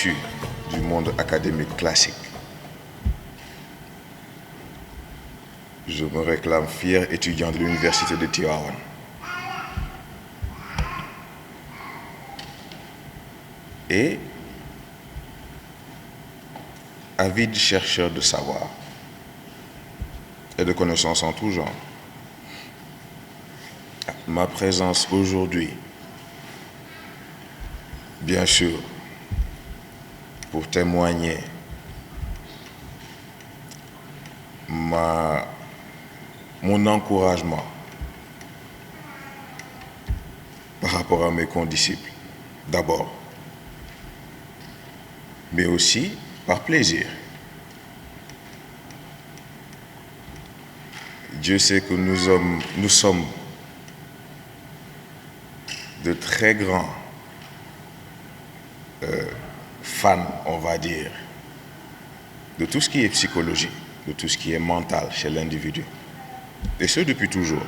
issu du monde académique classique. Je me réclame fier étudiant de l'université de Tivaouane. Et avide chercheur de savoir et de connaissances en tout genre. Ma présence aujourd'hui, bien sûr, pour témoigner mon encouragement par rapport à mes condisciples, d'abord, mais aussi par plaisir. Dieu sait que nous sommes de très grands fans, on va dire, de tout ce qui est psychologie, de tout ce qui est mental chez l'individu. Et ce, depuis toujours.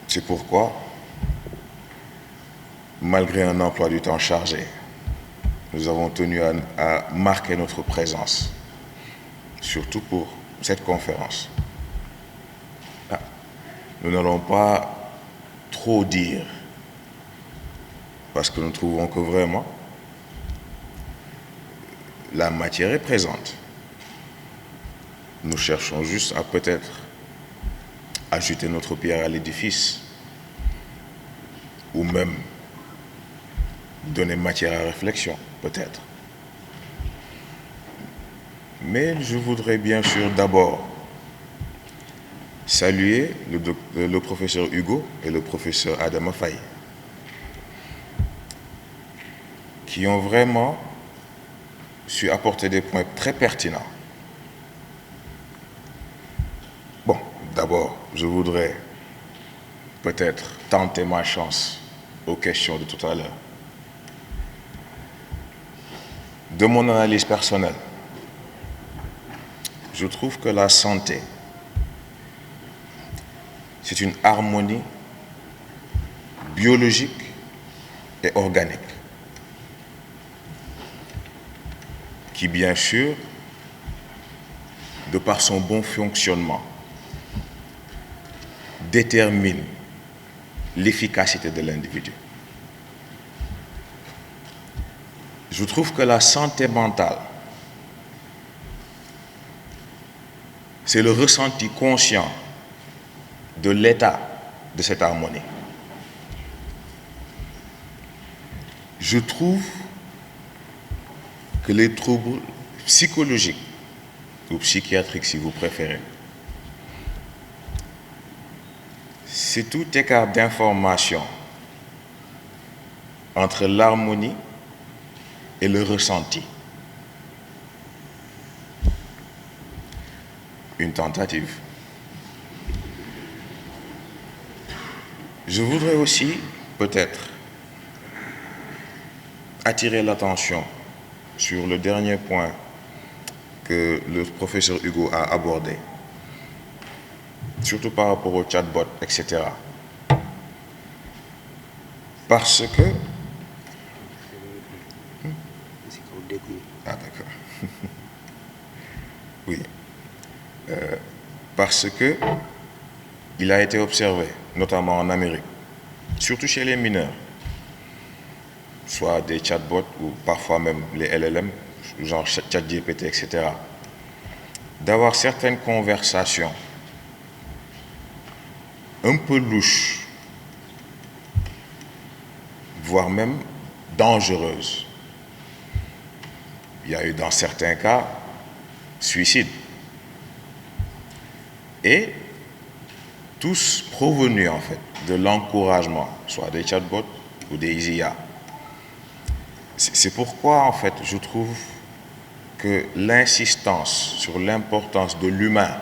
C'est pourquoi, malgré un emploi du temps chargé, nous avons tenu à marquer notre présence, surtout pour cette conférence. Nous n'allons pas trop dire, parce que nous trouvons que vraiment, la matière est présente. Nous cherchons juste à peut-être ajouter notre pierre à l'édifice, ou même donner matière à réflexion, peut-être. Mais je voudrais bien sûr d'abord saluer le professeur Hugo et le professeur Adama Faye, qui ont vraiment su apporter des points très pertinents. Bon, d'abord, je voudrais peut-être tenter ma chance aux questions de tout à l'heure. De mon analyse personnelle, je trouve que la santé, c'est une harmonie biologique et organique qui, bien sûr, de par son bon fonctionnement, détermine l'efficacité de l'individu. Je trouve que la santé mentale, c'est le ressenti conscient de l'état de cette harmonie. Je trouve que les troubles psychologiques ou psychiatriques, si vous préférez, c'est tout écart d'information entre l'harmonie et le ressenti. Une tentative. Je voudrais aussi, peut-être, attirer l'attention sur le dernier point que le professeur Hugo a abordé, surtout par rapport au chatbot, etc. Parce que... Ah, d'accord. Oui. Parce que il a été observé, notamment en Amérique, surtout chez les mineurs, soit des chatbots ou parfois même les LLM, genre ChatGPT, etc., d'avoir certaines conversations un peu louches, voire même dangereuses. Il y a eu dans certains cas suicide. Et tous provenus en fait de l'encouragement, soit des chatbots ou des IA. C'est pourquoi en fait je trouve que l'insistance sur l'importance de l'humain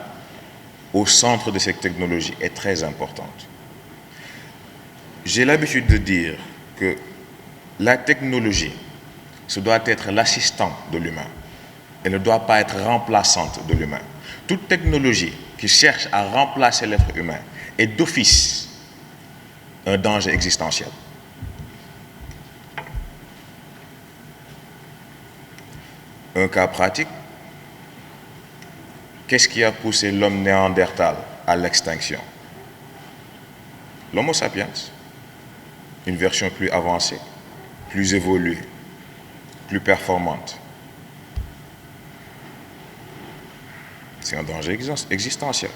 au centre de cette technologie est très importante. J'ai l'habitude de dire que la technologie, ce doit être l'assistant de l'humain. Elle ne doit pas être remplaçante de l'humain. Toute technologie qui cherche à remplacer l'être humain est d'office un danger existentiel. Un cas pratique, qu'est-ce qui a poussé l'homme néandertal à l'extinction? L'Homo sapiens, une version plus avancée, plus évoluée, plus performante. C'est un danger existentiel.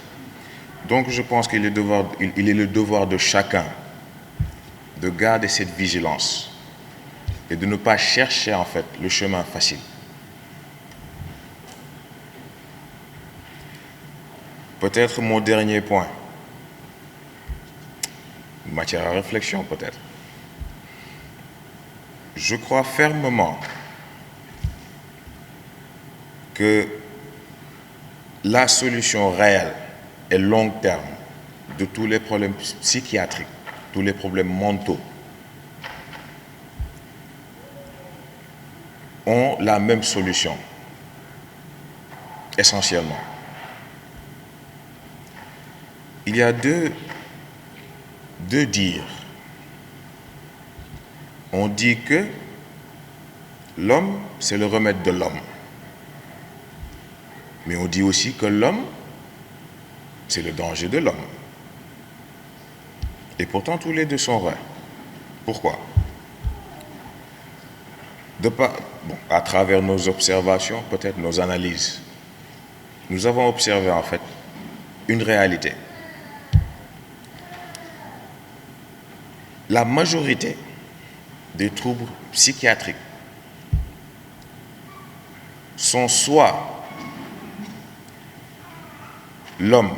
Donc je pense qu'il est le devoir de chacun de garder cette vigilance et de ne pas chercher en fait le chemin facile. Peut-être mon dernier point, matière à réflexion peut-être. Je crois fermement que la solution réelle et long terme de tous les problèmes psychiatriques, tous les problèmes mentaux, ont la même solution, essentiellement. Il y a deux dires. On dit que l'homme, c'est le remède de l'homme. Mais on dit aussi que l'homme, c'est le danger de l'homme. Et pourtant, tous les deux sont vrais. Pourquoi? À travers nos observations, peut-être nos analyses, nous avons observé en fait une réalité. La majorité des troubles psychiatriques sont soit l'homme,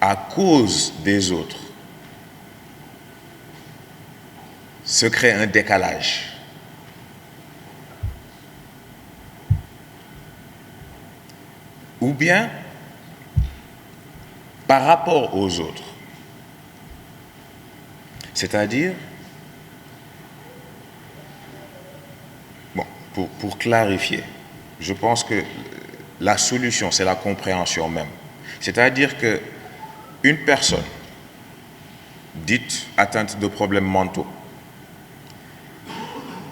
à cause des autres, se crée un décalage. Ou bien, par rapport aux autres. C'est-à-dire, pour clarifier, je pense que la solution, c'est la compréhension même. C'est-à-dire que une personne dite atteinte de problèmes mentaux,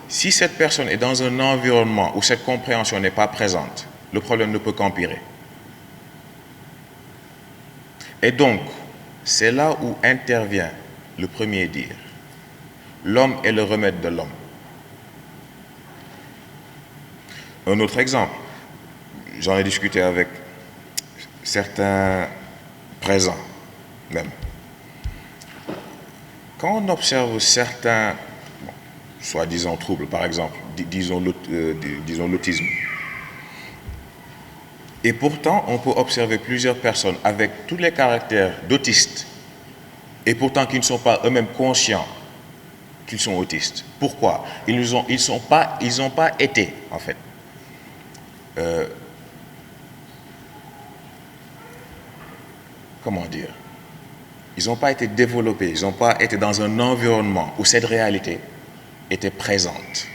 si cette personne est dans un environnement où cette compréhension n'est pas présente, le problème ne peut qu'empirer. Et donc, c'est là où intervient le premier dire. L'homme est le remède de l'homme. Un autre exemple, j'en ai discuté avec certains présents même. Quand on observe certains, soi-disant troubles, par exemple, disons l'autisme, et pourtant on peut observer plusieurs personnes avec tous les caractères d'autistes, et pourtant qui ne sont pas eux-mêmes conscients qu'ils sont autistes. Pourquoi? Ils n'ont pas été, en fait, comment dire, ils n'ont pas été développés, ils n'ont pas été dans un environnement où cette réalité était présente.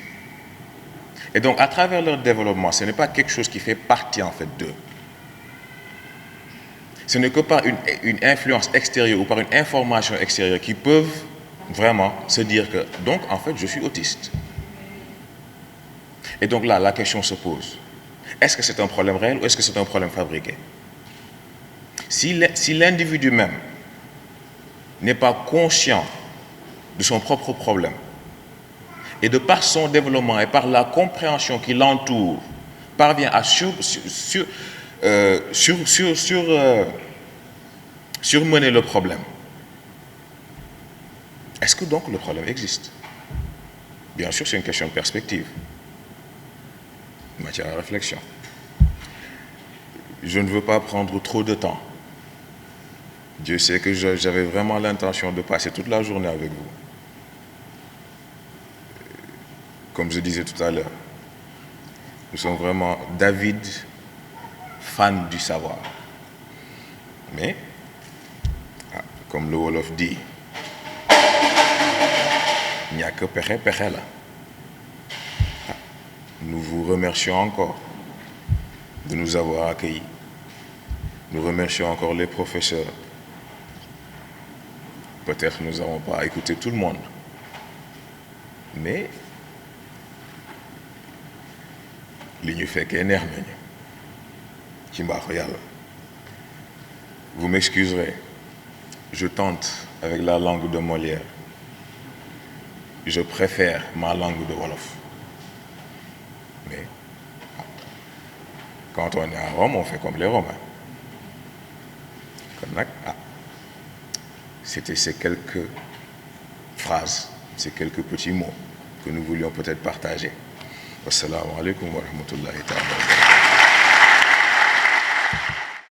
Et donc, à travers leur développement, ce n'est pas quelque chose qui fait partie, en fait, d'eux. Ce n'est que par une influence extérieure ou par une information extérieure qui peuvent vraiment se dire que, donc, en fait, je suis autiste. Et donc là, la question se pose. Est-ce que c'est un problème réel ou est-ce que c'est un problème fabriqué? Si l'individu même n'est pas conscient de son propre problème, et de par son développement et par la compréhension qui l'entoure, parvient à surmener le problème, est-ce que donc le problème existe? Bien sûr, c'est une question de perspective, matière à réflexion. Je ne veux pas prendre trop de temps. Dieu sait que j'avais vraiment l'intention de passer toute la journée avec vous. Comme je disais tout à l'heure, nous sommes vraiment David, fan du savoir. Mais, comme le Wolof dit, il n'y a que pexe là. Nous vous remercions encore de nous avoir accueillis. Nous remercions encore les professeurs. Peut-être nous n'avons pas écouté tout le monde. Mais li ñu fekkee neex nañu ci mbaaxu yàlla. Vous m'excuserez, je tente avec la langue de Molière. Je préfère ma langue de Wolof. Mais quand on est à Rome, on fait comme les Romains. C'était ces quelques phrases, ces quelques petits mots que nous voulions peut-être partager. Wassalamu alaikum wa rahmatullahi ta'ala.